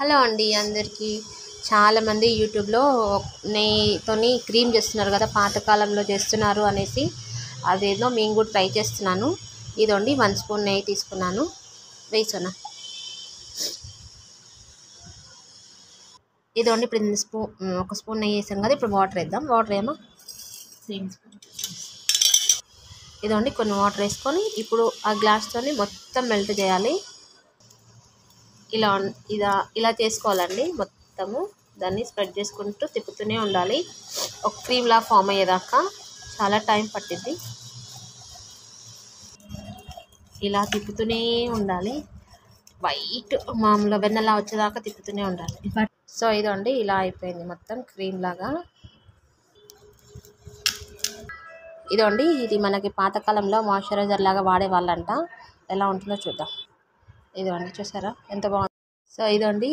Hello అండి అందరికీ. చాలామంది యూట్యూబ్లో నెయ్యితోని క్రీమ్ చేస్తున్నారు కదా, పాతకాలంలో చేస్తున్నారు అనేసి అదేదో మేము కూడా ట్రై చేస్తున్నాను. ఇదండి 1 స్పూన్ నెయ్యి తీసుకున్నాను. వేసాను. ఇదండి ఇప్పుడు ఒక స్పూన్ నెయ్యి వేసాను కదా, ఇప్పుడు వాటర్ వేద్దాం. వాటర్ ఏమో సేమ్ స్పూన్. ఇదండి కొన్ని వాటర్ వేసుకొని ఇప్పుడు ఆ గ్లాస్తోని మొత్తం మెల్ట్ చేయాలి. ఇలా చేసుకోవాలండి. మొత్తము దాన్ని స్ప్రెడ్ చేసుకుంటూ తిప్పుతూనే ఉండాలి. ఒక క్రీమ్ లా ఫామ్ అయ్యేదాకా చాలా టైం పట్టింది. ఇలా తిప్పుతూనే ఉండాలి. వైట్ మామూలు వెన్నలా వచ్చేదాకా తిప్పుతూనే ఉండాలి. సో ఇదండి ఇలా అయిపోయింది మొత్తం క్రీమ్ లాగా. ఇదండి ఇది మనకి పాతకాలంలో మాయిశ్చరైజర్ లాగా వాడేవాళ్ళంట. ఎలా ఉంటుందో చూద్దాం. ఇదండి చూసారా ఎంత బాగుంది. సో ఇదండి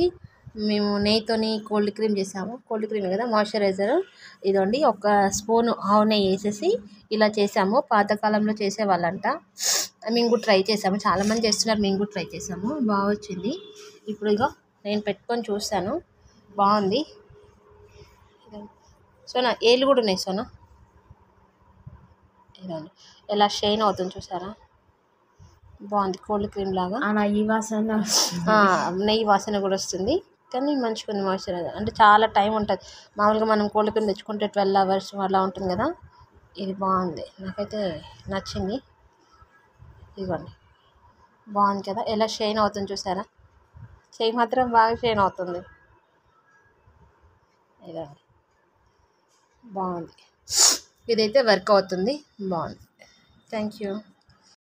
మేము నెయ్యితోని కోల్డ్ క్రీమ్ చేసాము. కోల్డ్ క్రీమ్ కదా మాయిశ్చరైజర్. ఇదండి ఒక స్పూన్ ఆవు నెయ్యి వేసేసి ఇలా చేసాము. పాతకాలంలో చేసేవాళ్ళంట. మేము కూడా ట్రై చేసాము. చాలామంది చేస్తున్నారు, మేము కూడా ట్రై చేసాము. బాగా వచ్చింది. ఇప్పుడు ఇక నేను పెట్టుకొని చూస్తాను. బాగుంది. సోనా ఏళ్ళు కూడా ఉన్నాయి సోనా. ఇదండి ఎలా షైన్ అవుతుంది చూసారా, బాగుంది. కోల్డ్ క్రీమ్ లాగా నెయ్యి వాసన కూడా వస్తుంది. కానీ మంచిగా ఉంది మాయిశ్చరైజర్. అంటే చాలా టైం ఉంటుంది. మామూలుగా మనం కోల్డ్ క్రీమ్ తెచ్చుకుంటే 12 hours అలా ఉంటుంది కదా. ఇది బాగుంది, నాకైతే నచ్చింది. ఇదిగోండి బాగుంది కదా, ఎలా షైన్ అవుతుంది చూసారా. చేయి మాత్రం బాగా షైన్ అవుతుంది. ఇదండి బాగుంది. ఇదైతే వర్క్ అవుతుంది. బాగుంది. Thank you.